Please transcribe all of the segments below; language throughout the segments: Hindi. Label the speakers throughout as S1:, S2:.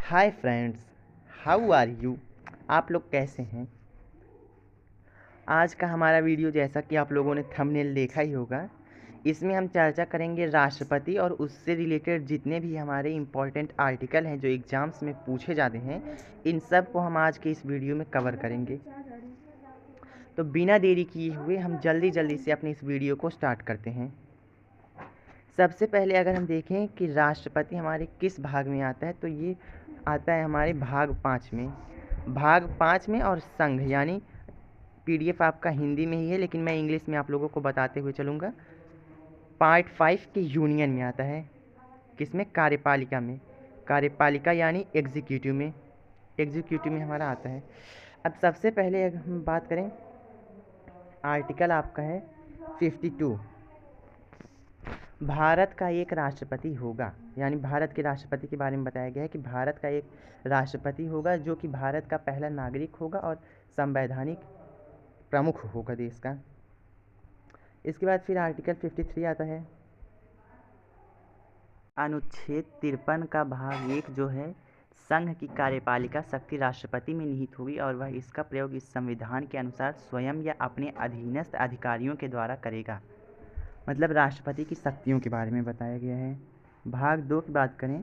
S1: Hi friends, how are you. आप लोग कैसे हैं। आज का हमारा वीडियो जैसा कि आप लोगों ने थंबनेल देखा ही होगा, इसमें हम चर्चा करेंगे राष्ट्रपति और उससे रिलेटेड जितने भी हमारे इम्पोर्टेंट आर्टिकल हैं जो एग्ज़ाम्स में पूछे जाते हैं, इन सब को हम आज के इस वीडियो में कवर करेंगे। तो बिना देरी किए हुए हम जल्दी से अपने इस वीडियो को स्टार्ट करते हैं। सबसे पहले अगर हम देखें कि राष्ट्रपति हमारे किस भाग में आता है, तो ये आता है हमारे भाग 5 में। भाग 5 में और संघ, यानी पीडीएफ आपका हिंदी में ही है लेकिन मैं इंग्लिश में आप लोगों को बताते हुए चलूँगा। पार्ट 5 के यूनियन में आता है। किसमें? कार्यपालिका में। कार्यपालिका यानी एग्जीक्यूटिव में। एग्जीक्यूटिव में हमारा आता है। अब सबसे पहले अगर हम बात करें, आर्टिकल आपका है 52। भारत का एक राष्ट्रपति होगा, यानी भारत के राष्ट्रपति के बारे में बताया गया है कि भारत का एक राष्ट्रपति होगा जो कि भारत का पहला नागरिक होगा और संवैधानिक प्रमुख होगा देश का। इसके बाद फिर आर्टिकल 53 आता है। अनुच्छेद 53 का भाग 1 जो है, संघ की कार्यपालिका शक्ति राष्ट्रपति में निहित होगी और वह इसका प्रयोग इस संविधान के अनुसार स्वयं या अपने अधीनस्थ अधिकारियों के द्वारा करेगा। मतलब राष्ट्रपति की शक्तियों के बारे में बताया गया है। भाग 2 की बात करें,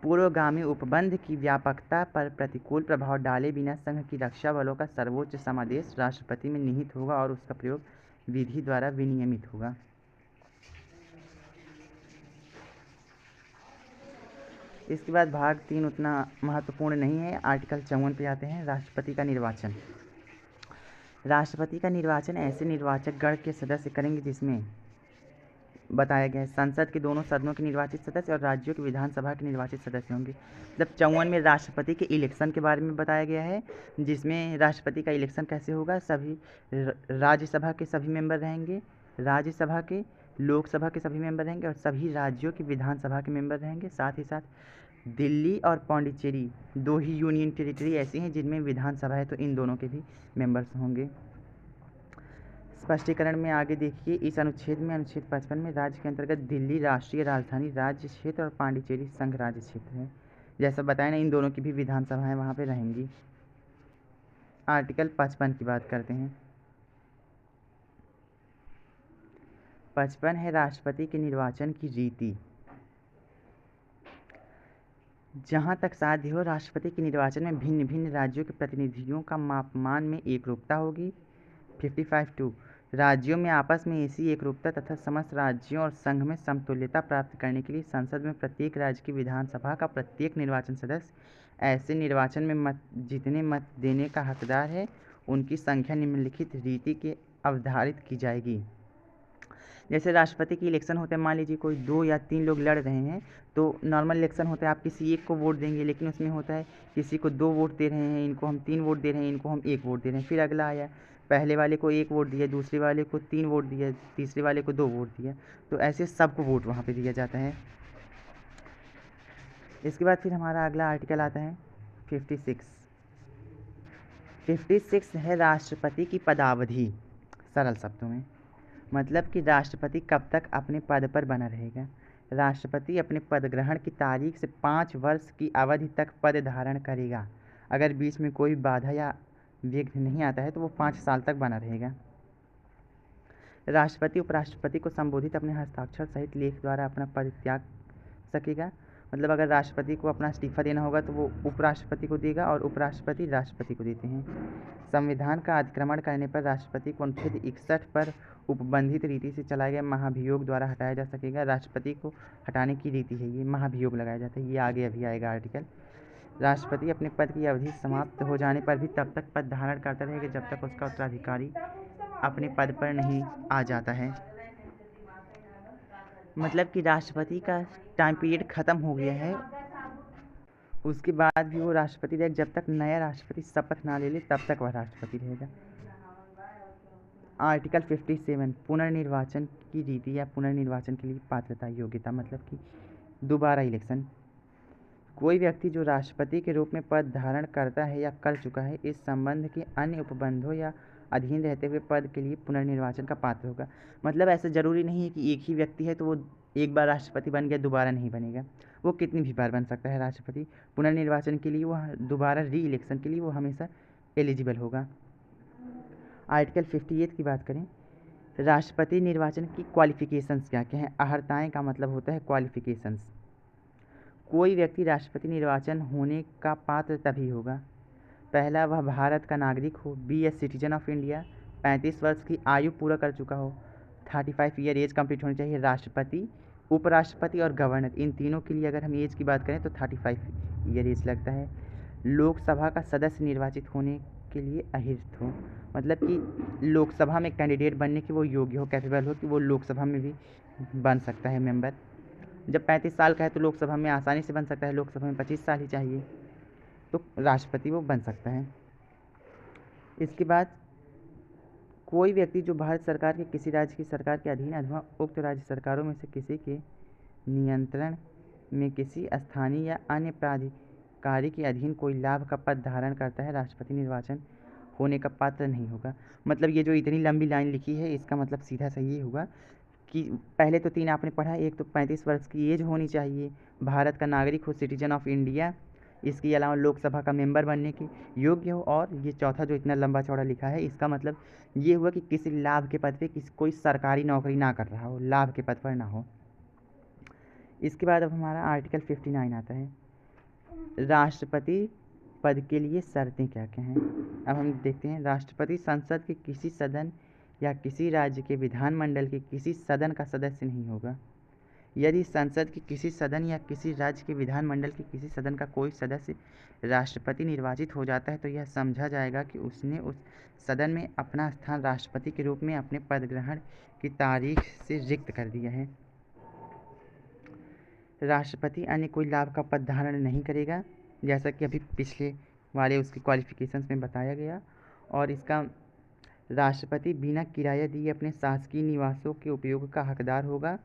S1: पूर्वगामी उपबंध की व्यापकता पर प्रतिकूल प्रभाव डाले बिना संघ की रक्षा बलों का सर्वोच्च समादेश राष्ट्रपति में निहित होगा और उसका प्रयोग विधि द्वारा विनियमित होगा। इसके बाद भाग 3 उतना महत्वपूर्ण नहीं है। आर्टिकल 54 पे आते हैं, राष्ट्रपति का निर्वाचन। राष्ट्रपति का निर्वाचन ऐसे निर्वाचक गण के सदस्य करेंगे जिसमें बताया गया है संसद के दोनों सदनों के निर्वाचित सदस्य और राज्यों की विधानसभा के निर्वाचित सदस्य होंगे। मतलब 54 में राष्ट्रपति के इलेक्शन के बारे में बताया गया है, जिसमें राष्ट्रपति का इलेक्शन कैसे होगा। सभी राज्यसभा के सभी मेंबर रहेंगे, राज्यसभा के, लोकसभा के सभी मेंबर रहेंगे और सभी राज्यों की विधानसभा के मेंबर रहेंगे। साथ ही साथ दिल्ली और पौंडीचेरी दो ही यूनियन टेरिटरी ऐसी हैं जिनमें विधानसभा है, तो इन दोनों के भी मेंबर्स होंगे। स्पष्टीकरण में आगे देखिए, इस अनुच्छेद में अनुच्छेद 55 में राज्य के अंतर्गत दिल्ली राष्ट्रीय राजधानी राज्य क्षेत्र और पांडिचेरी संघ राज्य क्षेत्र है। जैसा बताया ना, इन दोनों की भी विधानसभाएं वहाँ पे रहेंगी। आर्टिकल 55 की बात करते हैं। 55 है राष्ट्रपति के निर्वाचन की रीति। जहाँ तक साध्य हो, राष्ट्रपति के निर्वाचन में भिन्न भिन्न राज्यों के प्रतिनिधियों का मापमान में एकरूपता होगी। 55(2) राज्यों में आपस में ऐसी एकरूपता तथा समस्त राज्यों और संघ में समतुल्यता प्राप्त करने के लिए संसद में प्रत्येक राज्य की विधानसभा का प्रत्येक निर्वाचन सदस्य ऐसे निर्वाचन में जितने मत देने का हकदार है उनकी संख्या निम्नलिखित रीति के अवधारित की जाएगी। जैसे राष्ट्रपति की इलेक्शन होते हैं, मान लीजिए कोई 2 या 3 लोग लड़ रहे हैं, तो नॉर्मल इलेक्शन होता है, आप किसी एक को वोट देंगे, लेकिन उसमें होता है किसी को 2 वोट दे रहे हैं, इनको हम 3 वोट दे रहे हैं, इनको हम 1 वोट दे रहे हैं। फिर अगला आया, पहले वाले को 1 वोट दिया, दूसरे वाले को 3 वोट दिया, तीसरे वाले को 2 वोट दिया, तो ऐसे सबको वोट वहाँ पर दिया जाता है। इसके बाद फिर हमारा अगला आर्टिकल आता है 56। 56 है राष्ट्रपति की पदावधि। सरल शब्दों में मतलब कि राष्ट्रपति कब तक अपने पद पर बना रहेगा। राष्ट्रपति अपने पद ग्रहण की तारीख से 5 वर्ष की अवधि तक पद धारण करेगा। अगर बीच में कोई बाधा या विघ्न नहीं आता है तो वो 5 साल तक बना रहेगा। राष्ट्रपति उपराष्ट्रपति को संबोधित अपने हस्ताक्षर सहित लेख द्वारा अपना पद त्याग सकेगा। मतलब अगर राष्ट्रपति को अपना इस्तीफा देना होगा तो वो उपराष्ट्रपति को देगा और उपराष्ट्रपति राष्ट्रपति को देते हैं। संविधान का अतिक्रमण करने पर राष्ट्रपति को अनुच्छेद 61 पर उपबंधित रीति से चलाए गए महाभियोग द्वारा हटाया जा सकेगा। राष्ट्रपति को हटाने की रीति है ये, महाभियोग लगाया जाता है। ये आगे अभी आएगा आर्टिकल। राष्ट्रपति अपने पद की अवधि समाप्त हो जाने पर भी तब तक पद धारण करता रहेगा जब तक उसका उत्तराधिकारी अपने पद पर नहीं आ जाता है। मतलब कि राष्ट्रपति का टाइम पीरियड ख़त्म हो गया है, उसके बाद भी वो राष्ट्रपति रहेगा। जब तक नया राष्ट्रपति शपथ ना ले ले तब तक वह राष्ट्रपति रहेगा। आर्टिकल 57 पुनर्निर्वाचन की रीति या पुनर्निर्वाचन के लिए पात्रता योग्यता। मतलब कि दोबारा इलेक्शन। कोई व्यक्ति जो राष्ट्रपति के रूप में पद धारण करता है या कर चुका है, इस संबंध के अन्य उपबंधों या अधीन रहते हुए पद के लिए पुनर्निर्वाचन का पात्र होगा। मतलब ऐसा ज़रूरी नहीं है कि एक ही व्यक्ति है तो वो एक बार राष्ट्रपति बन गया, दोबारा नहीं बनेगा। वो कितनी भी बार बन सकता है राष्ट्रपति। पुनर्निर्वाचन के लिए वो दोबारा री इलेक्शन के लिए वो हमेशा एलिजिबल होगा। आर्टिकल 58 की बात करें, राष्ट्रपति निर्वाचन की क्वालिफिकेशंस क्या क्या हैं। अहर्ताएँ का मतलब होता है क्वालिफिकेशंस। कोई व्यक्ति राष्ट्रपति निर्वाचन होने का पात्र तभी होगा, पहला, वह भारत का नागरिक हो, be a citizen of India, 35 वर्ष की आयु पूरा कर चुका हो, 35 ईयर एज कंप्लीट होनी चाहिए। राष्ट्रपति, उपराष्ट्रपति और गवर्नर, इन तीनों के लिए अगर हम एज की बात करें तो 35 ईयर एज लगता है। लोकसभा का सदस्य निर्वाचित होने के लिए अहिर्थ हो, मतलब कि लोकसभा में कैंडिडेट बनने के वो योग्य हो, कैपेबल हो कि वो लोकसभा में भी बन सकता है मेंबर। जब 35 साल का है तो लोकसभा में आसानी से बन सकता है, लोकसभा में 25 साल ही चाहिए, तो राष्ट्रपति वो बन सकता है। इसके बाद कोई व्यक्ति जो भारत सरकार के किसी राज्य की सरकार के अधीन अथवा उक्त राज्य सरकारों में से किसी के नियंत्रण में किसी स्थानीय या अन्य प्राधिकारी के अधीन कोई लाभ का पद धारण करता है, राष्ट्रपति निर्वाचन होने का पात्र नहीं होगा। मतलब ये जो इतनी लंबी लाइन लिखी है इसका मतलब सीधा सा ये हुआ कि पहले तो 3 आपने पढ़ा, एक तो 35 वर्ष की एज होनी चाहिए, भारत का नागरिक हो, सिटीजन ऑफ इंडिया, इसके अलावा लोकसभा का मेंबर बनने के योग्य हो, और ये चौथा जो इतना लंबा चौड़ा लिखा है इसका मतलब ये हुआ कि किसी लाभ के पद पे कोई सरकारी नौकरी ना कर रहा हो, लाभ के पद पर ना हो। इसके बाद अब हमारा आर्टिकल 59 आता है, राष्ट्रपति पद के लिए शर्तें क्या क्या हैं। अब हम देखते हैं, राष्ट्रपति संसद के किसी सदन या किसी राज्य के विधानमंडल के किसी सदन का सदस्य नहीं होगा। यदि संसद के किसी सदन या किसी राज्य के विधानमंडल के किसी सदन का कोई सदस्य राष्ट्रपति निर्वाचित हो जाता है तो यह समझा जाएगा कि उसने उस सदन में अपना स्थान राष्ट्रपति के रूप में अपने पद ग्रहण की तारीख से रिक्त कर दिया है। राष्ट्रपति अन्य कोई लाभ का पद धारण नहीं करेगा, जैसा कि अभी पिछले वाले उसके क्वालिफिकेशंस में बताया गया। और इसका राष्ट्रपति बिना किराया दिए अपने शासकीय निवासों के उपयोग का हकदार होगा।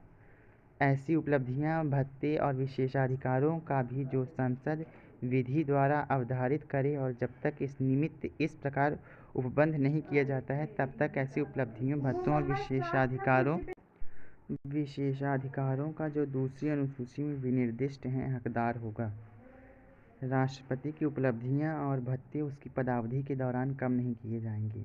S1: ऐसी उपलब्धियां, भत्ते और विशेषाधिकारों का भी जो संसद विधि द्वारा अवधारित करे और जब तक इस निमित्त इस प्रकार उपबंध नहीं किया जाता है तब तक ऐसी उपलब्धियों, भत्तों और विशेषाधिकारों का जो दूसरी अनुसूची में विनिर्दिष्ट हैं हकदार होगा। राष्ट्रपति की उपलब्धियां और भत्ते उसकी पदावधि के दौरान कम नहीं किए जाएंगे।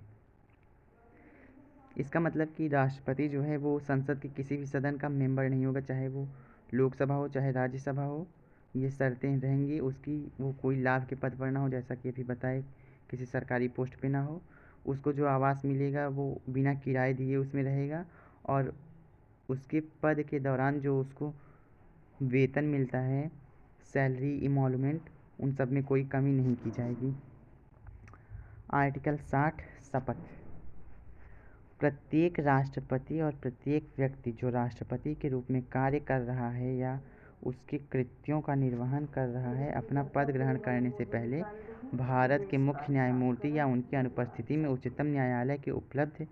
S1: इसका मतलब कि राष्ट्रपति जो है वो संसद के किसी भी सदन का मेंबर नहीं होगा, चाहे वो लोकसभा हो चाहे राज्यसभा हो। ये शर्तें रहेंगी उसकी, वो कोई लाभ के पद पर ना हो, जैसा कि अभी बताए किसी सरकारी पोस्ट पे ना हो, उसको जो आवास मिलेगा वो बिना किराए दिए उसमें रहेगा, और उसके पद के दौरान जो उसको वेतन मिलता है, सैलरी, इमोलमेंट, उन सब में कोई कमी नहीं की जाएगी। आर्टिकल 60 शपथ। प्रत्येक राष्ट्रपति और प्रत्येक व्यक्ति जो राष्ट्रपति के रूप में कार्य कर रहा है या उसके कृत्यों का निर्वहन कर रहा है, अपना पद ग्रहण करने से पहले भारत के मुख्य न्यायमूर्ति या उनकी अनुपस्थिति में उच्चतम न्यायालय के उपलब्ध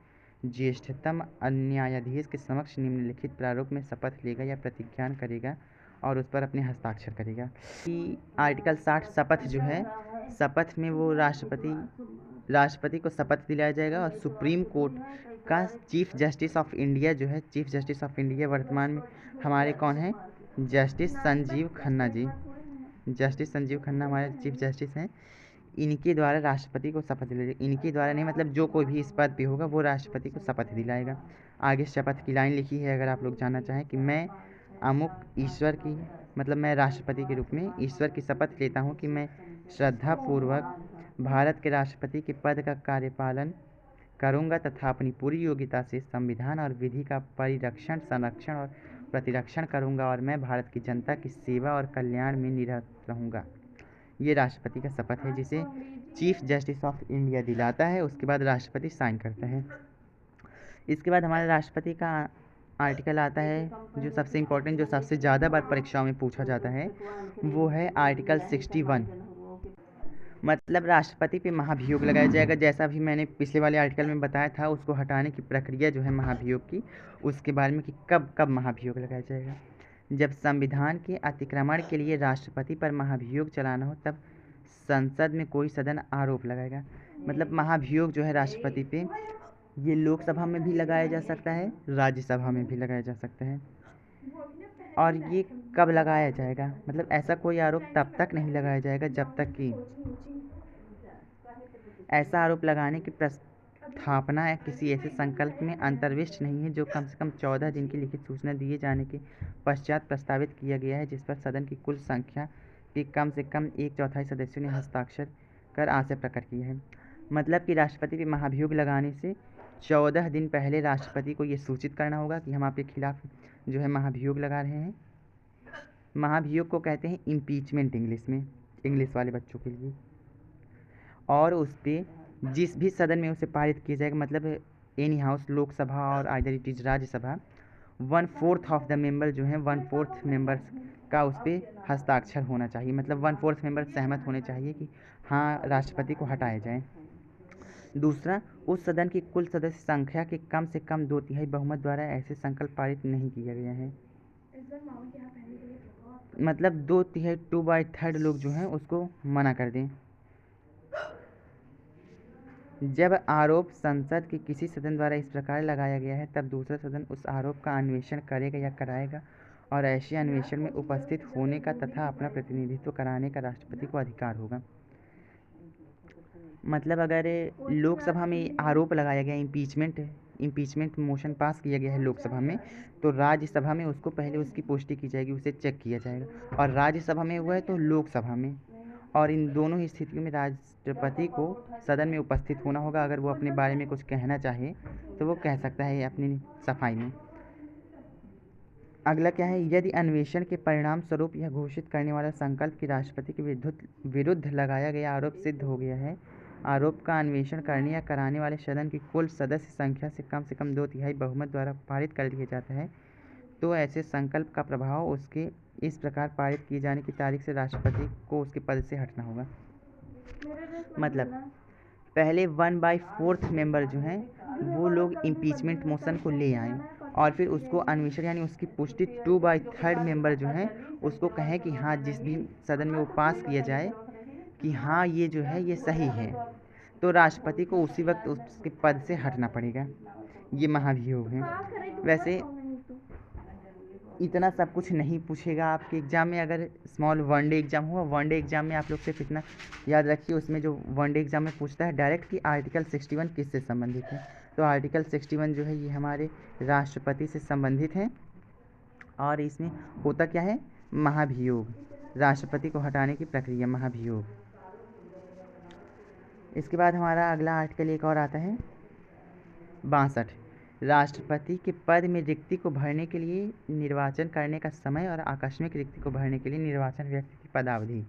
S1: ज्येष्ठतम न्यायाधीश के समक्ष निम्नलिखित प्रारूप में शपथ लेगा या प्रतिज्ञान करेगा और उस पर अपने हस्ताक्षर करेगा। कि आर्टिकल 60 शपथ जो है, शपथ में वो राष्ट्रपति को शपथ दिलाया जाएगा, और सुप्रीम कोर्ट का चीफ जस्टिस ऑफ इंडिया जो है, चीफ जस्टिस ऑफ इंडिया वर्तमान में हमारे कौन है, जस्टिस संजीव खन्ना जी। जस्टिस संजीव खन्ना हमारे चीफ जस्टिस हैं। इनके द्वारा राष्ट्रपति को शपथ दिलाएगा, इनके द्वारा नहीं, मतलब जो कोई भी इस पद पे होगा वो राष्ट्रपति को शपथ दिलाएगा। आगे शपथ की लाइन लिखी है, अगर आप लोग जानना चाहें, कि मैं अमुक ईश्वर की, मतलब मैं राष्ट्रपति के रूप में ईश्वर की शपथ लेता हूँ कि मैं श्रद्धापूर्वक भारत के राष्ट्रपति के पद का कार्यपालन करूँगा तथा अपनी पूरी योग्यता से संविधान और विधि का परिरक्षण, संरक्षण और प्रतिरक्षण करूँगा, और मैं भारत की जनता की सेवा और कल्याण में निरत रहूँगा। ये राष्ट्रपति का शपथ है जिसे चीफ जस्टिस ऑफ इंडिया दिलाता है, उसके बाद राष्ट्रपति साइन करता है। इसके बाद हमारे राष्ट्रपति का आर्टिकल आता है जो सबसे इम्पोर्टेंट, जो सबसे ज़्यादा बार परीक्षाओं में पूछा जाता है, वो है आर्टिकल 61। मतलब राष्ट्रपति पे महाभियोग लगाया जाएगा, जैसा भी मैंने पिछले वाले आर्टिकल में बताया था, उसको हटाने की प्रक्रिया जो है महाभियोग की, उसके बारे में कि कब कब महाभियोग लगाया जाएगा। जब संविधान के अतिक्रमण के लिए राष्ट्रपति पर महाभियोग चलाना हो तब संसद में कोई सदन आरोप लगाएगा। मतलब महाभियोग जो है राष्ट्रपति पे, ये लोकसभा में भी लगाया जा सकता है, राज्यसभा में भी लगाया जा सकता है। और ये कब लगाया जाएगा, मतलब ऐसा कोई आरोप तब तक नहीं लगाया जाएगा जब तक कि ऐसा आरोप लगाने की प्रस्थापना या किसी ऐसे संकल्प में अंतर्विष्ट नहीं है जो कम से कम 14 दिन की लिखित सूचना दिए जाने के पश्चात प्रस्तावित किया गया है, जिस पर सदन की कुल संख्या के कम से कम 1/4 सदस्यों ने हस्ताक्षर कर आशय प्रकट की है। मतलब कि राष्ट्रपति पे महाभियोग लगाने से 14 दिन पहले राष्ट्रपति को ये सूचित करना होगा कि हम आपके खिलाफ जो है महाभियोग लगा रहे हैं। महाभियोग को कहते हैं इम्पीचमेंट इंग्लिश में, इंग्लिश वाले बच्चों के लिए। और उस पर जिस भी सदन में उसे पारित किया जाएगा, मतलब एनी हाउस, लोकसभा और either it is Rajya Sabha, 1/4 of the member जो हैं 1/4 मेंबर्स का उस पर हस्ताक्षर होना चाहिए। मतलब 1/4 मेंबर सहमत होने चाहिए कि हाँ राष्ट्रपति को हटाया जाए। दूसरा, उस सदन की कुल सदस्य संख्या के कम से कम 2/3 बहुमत द्वारा ऐसे संकल्प पारित नहीं किया गया है। मतलब 2/3 2/3 लोग जो हैं उसको मना कर दें। जब आरोप संसद के किसी सदन द्वारा इस प्रकार लगाया गया है तब दूसरा सदन उस आरोप का अन्वेषण करेगा या कराएगा, और ऐसे अन्वेषण में उपस्थित होने का तथा अपना प्रतिनिधित्व कराने का राष्ट्रपति को अधिकार होगा। मतलब अगर लोकसभा में आरोप लगाया गया, इम्पीचमेंट मोशन पास किया गया है लोकसभा में, तो राज्यसभा में उसको पहले उसकी पुष्टि की जाएगी, उसे चेक किया जाएगा। और राज्यसभा में हुआ है तो लोकसभा में, और इन दोनों ही स्थितियों में राष्ट्रपति को सदन में उपस्थित होना होगा। अगर वो अपने बारे में कुछ कहना चाहे तो वो कह सकता है अपनी सफाई में। अगला क्या है, यदि अन्वेषण के परिणाम स्वरूप यह घोषित करने वाला संकल्प कि राष्ट्रपति के विरुद्ध लगाया गया आरोप सिद्ध हो गया है, आरोप का अन्वेषण करने या कराने वाले सदन की कुल सदस्य संख्या से कम 2/3 बहुमत द्वारा पारित कर दिया जाता है, तो ऐसे संकल्प का प्रभाव उसके इस प्रकार पारित किए जाने की तारीख से राष्ट्रपति को उसके पद से हटना होगा। मतलब पहले 1/4 मेंबर जो हैं वो लोग इम्पीचमेंट मोशन को ले आए, और फिर उसको अन्वेषण यानी उसकी पुष्टि 2/3 मेंबर जो हैं उसको कहें कि हाँ जिस भी सदन में वो पास किया जाए कि हाँ ये जो है ये सही है, तो राष्ट्रपति को उसी वक्त उसके पद से हटना पड़ेगा। ये महाभियोग है। वैसे इतना सब कुछ नहीं पूछेगा आपके एग्ज़ाम में। अगर स्मॉल वनडे एग्ज़ाम हुआ, वनडे एग्ज़ाम में आप लोग सिर्फ इतना याद रखिए, उसमें जो वनडे एग्ज़ाम में पूछता है डायरेक्ट कि आर्टिकल 61 किससे संबंधित है, तो आर्टिकल 61 जो है ये हमारे राष्ट्रपति से संबंधित है। और इसमें होता क्या है, महाभियोग, राष्ट्रपति को हटाने की प्रक्रिया, महाभियोग। इसके बाद हमारा अगला आर्टिकल एक और आता है 62, राष्ट्रपति के पद में रिक्ति को भरने के लिए निर्वाचन करने का समय और आकस्मिक रिक्ति को भरने के लिए निर्वाचन व्यक्ति की पदावधि।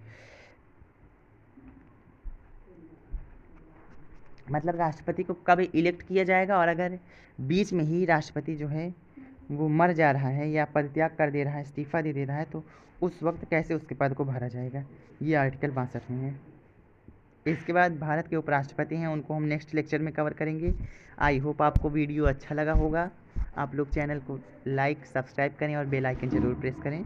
S1: मतलब राष्ट्रपति को कब इलेक्ट किया जाएगा, और अगर बीच में ही राष्ट्रपति जो है वो मर जा रहा है या पदत्याग कर दे रहा है, इस्तीफा दे रहा है, तो उस वक्त कैसे उसके पद को भरा जाएगा, ये आर्टिकल 62 में है। इसके बाद भारत के उपराष्ट्रपति हैं, उनको हम नेक्स्ट लेक्चर में कवर करेंगे। आई होप आपको वीडियो अच्छा लगा होगा। आप लोग चैनल को लाइक सब्सक्राइब करें और बेल आइकन ज़रूर प्रेस करें।